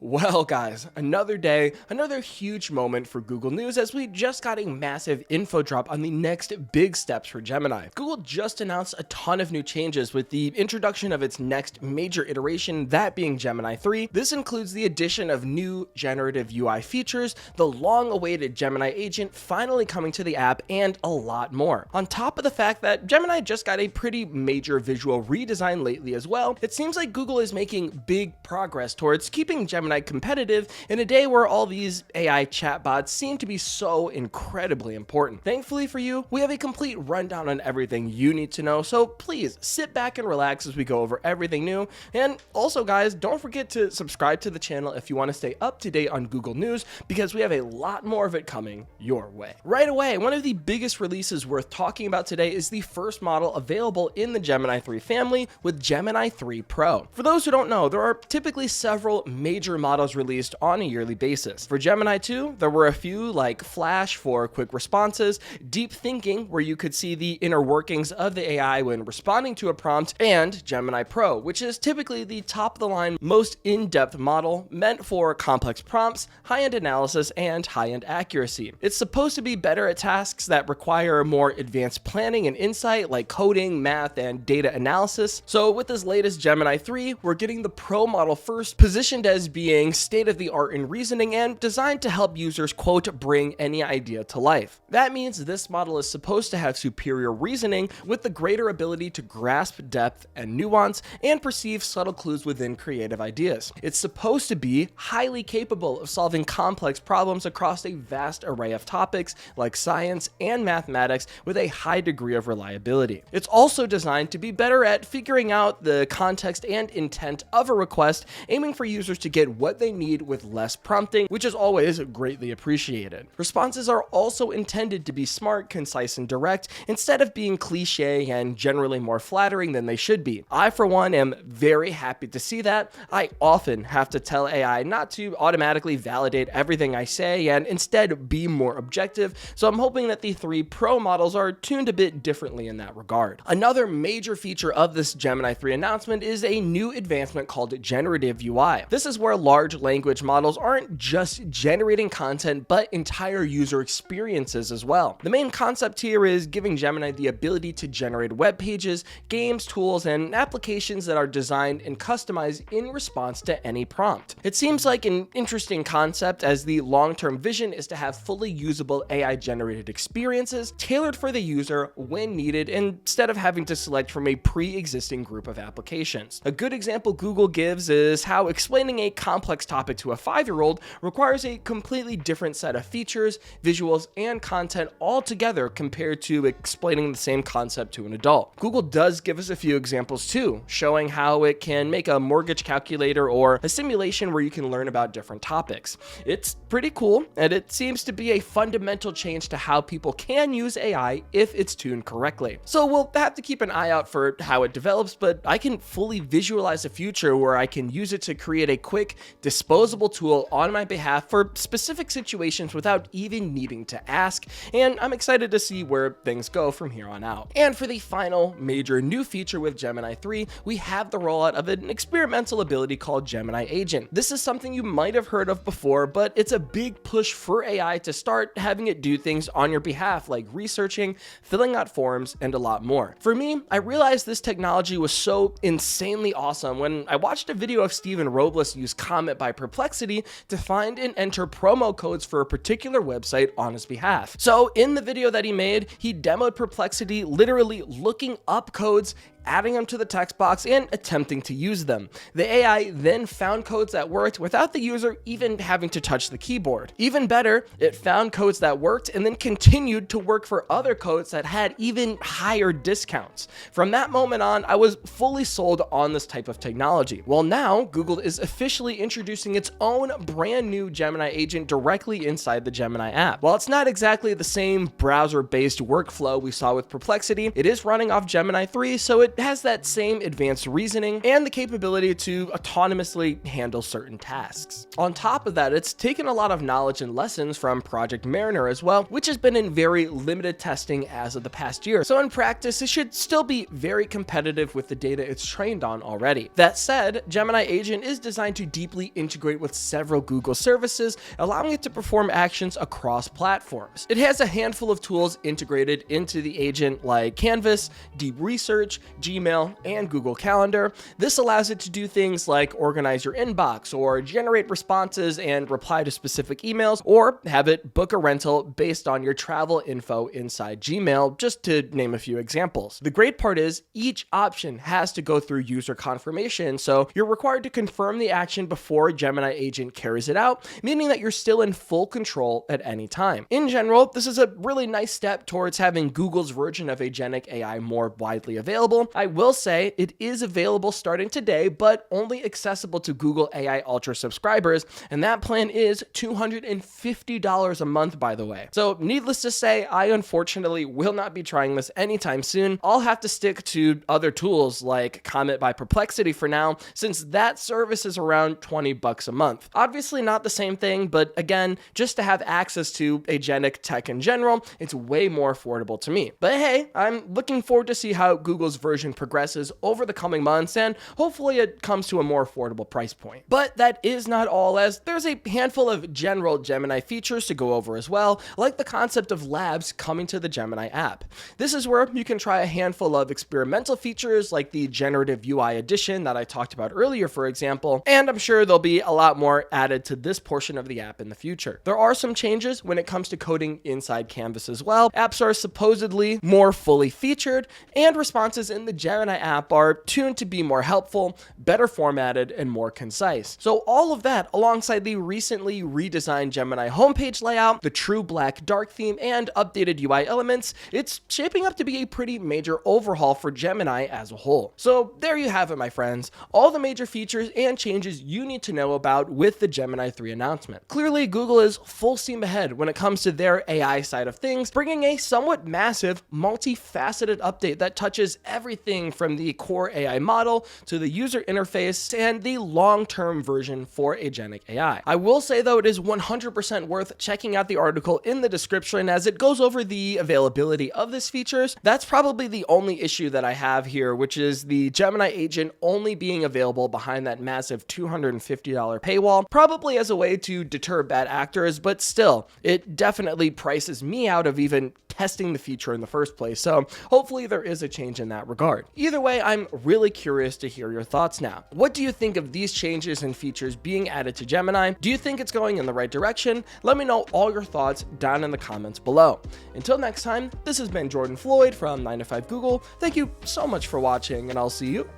Well, guys, another day, another huge moment for Google News as we just got a massive info drop on the next big steps for Gemini. Google just announced a ton of new changes with the introduction of its next major iteration, that being Gemini 3. This includes the addition of new generative UI features, the long-awaited Gemini Agent finally coming to the app, and a lot more. On top of the fact that Gemini just got a pretty major visual redesign lately as well, it seems like Google is making big progress towards keeping Gemini competitive in a day where all these AI chatbots seem to be so incredibly important. Thankfully for you, we have a complete rundown on everything you need to know, so please sit back and relax as we go over everything new. And also, guys, don't forget to subscribe to the channel if you want to stay up to date on Google News, because we have a lot more of it coming your way. Right away, one of the biggest releases worth talking about today is the first model available in the Gemini 3 family with Gemini 3 Pro. For those who don't know, there are typically several major models released on a yearly basis. For Gemini 2, there were a few like Flash for quick responses, Deep Thinking, where you could see the inner workings of the AI when responding to a prompt, and Gemini Pro, which is typically the top-of-the-line, most in-depth model meant for complex prompts, high-end analysis, and high-end accuracy. It's supposed to be better at tasks that require more advanced planning and insight, like coding, math, and data analysis. So with this latest Gemini 3, we're getting the Pro model first, positioned as being state-of-the-art in reasoning and designed to help users, quote, bring any idea to life. That means this model is supposed to have superior reasoning with the greater ability to grasp depth and nuance and perceive subtle clues within creative ideas. It's supposed to be highly capable of solving complex problems across a vast array of topics like science and mathematics with a high degree of reliability. It's also designed to be better at figuring out the context and intent of a request, aiming for users to get what they need with less prompting, which is always greatly appreciated. Responses are also intended to be smart, concise, and direct, instead of being cliche and generally more flattering than they should be. I, for one, am very happy to see that. I often have to tell AI not to automatically validate everything I say and instead be more objective, so I'm hoping that the 3 Pro models are tuned a bit differently in that regard. Another major feature of this Gemini 3 announcement is a new advancement called Generative UI. This is where large language models aren't just generating content, but entire user experiences as well. The main concept here is giving Gemini the ability to generate web pages, games, tools, and applications that are designed and customized in response to any prompt. It seems like an interesting concept, as the long-term vision is to have fully usable AI-generated experiences tailored for the user when needed, instead of having to select from a pre-existing group of applications. A good example Google gives is how explaining a complex topic to a 5-year-old requires a completely different set of features, visuals, and content altogether compared to explaining the same concept to an adult. Google does give us a few examples too, showing how it can make a mortgage calculator or a simulation where you can learn about different topics. It's pretty cool, and it seems to be a fundamental change to how people can use AI if it's tuned correctly. So we'll have to keep an eye out for how it develops, but I can fully visualize a future where I can use it to create a quick, disposable tool on my behalf for specific situations without even needing to ask, and I'm excited to see where things go from here on out. And for the final major new feature with Gemini 3, we have the rollout of an experimental ability called Gemini Agent. This is something you might have heard of before, but it's a big push for AI to start having it do things on your behalf, like researching, filling out forms, and a lot more. For me, I realized this technology was so insanely awesome when I watched a video of Steven Robles use Comment by Perplexity to find and enter promo codes for a particular website on his behalf. So in the video that he made, he demoed Perplexity literally looking up codes, adding them to the text box, and attempting to use them. The AI then found codes that worked without the user even having to touch the keyboard. Even better, it found codes that worked and then continued to work for other codes that had even higher discounts. From that moment on, I was fully sold on this type of technology. Well, now Google is officially introducing its own brand new Gemini agent directly inside the Gemini app. While it's not exactly the same browser-based workflow we saw with Perplexity, it is running off Gemini 3, so it but has that same advanced reasoning and the capability to autonomously handle certain tasks. On top of that, it's taken a lot of knowledge and lessons from Project Mariner as well, which has been in very limited testing as of the past year. So in practice, it should still be very competitive with the data it's trained on already. That said, Gemini Agent is designed to deeply integrate with several Google services, allowing it to perform actions across platforms. It has a handful of tools integrated into the agent like Canvas, Deep Research, Gmail, and Google Calendar. This allows it to do things like organize your inbox or generate responses and reply to specific emails, or have it book a rental based on your travel info inside Gmail, just to name a few examples. The great part is each option has to go through user confirmation, so you're required to confirm the action before Gemini Agent carries it out, meaning that you're still in full control at any time. In general, this is a really nice step towards having Google's version of agentic AI more widely available. I will say it is available starting today, but only accessible to Google AI Ultra subscribers, and that plan is $250 a month, by the way. So needless to say, I unfortunately will not be trying this anytime soon. I'll have to stick to other tools like Comment by Perplexity for now, since that service is around $20 a month. Obviously not the same thing, but again, just to have access to agentic tech in general, it's way more affordable to me. But hey, I'm looking forward to see how Google's version progresses over the coming months, and hopefully it comes to a more affordable price point. But that is not all, as there's a handful of general Gemini features to go over as well, like the concept of labs coming to the Gemini app. This is where you can try a handful of experimental features like the Generative UI edition that I talked about earlier, for example, and I'm sure there'll be a lot more added to this portion of the app in the future. There are some changes when it comes to coding inside Canvas as well. Apps are supposedly more fully featured, and responses in the Gemini app are tuned to be more helpful, better formatted, and more concise. So all of that, alongside the recently redesigned Gemini homepage layout, the true black dark theme, and updated UI elements, it's shaping up to be a pretty major overhaul for Gemini as a whole. So there you have it, my friends, all the major features and changes you need to know about with the Gemini 3 announcement. Clearly, Google is full steam ahead when it comes to their AI side of things, bringing a somewhat massive, multifaceted update that touches everything from the core AI model to the user interface and the long-term version for agentic AI. I will say though, it is 100% worth checking out the article in the description as it goes over the availability of these features. That's probably the only issue that I have here, which is the Gemini Agent only being available behind that massive $250 paywall, probably as a way to deter bad actors, but still, it definitely prices me out of even testing the feature in the first place, so hopefully there is a change in that regard. Either way, I'm really curious to hear your thoughts now. What do you think of these changes and features being added to Gemini? Do you think it's going in the right direction? Let me know all your thoughts down in the comments below. Until next time, this has been Jordan Floyd from 9to5 Google. Thank you so much for watching, and I'll see you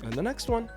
in the next one.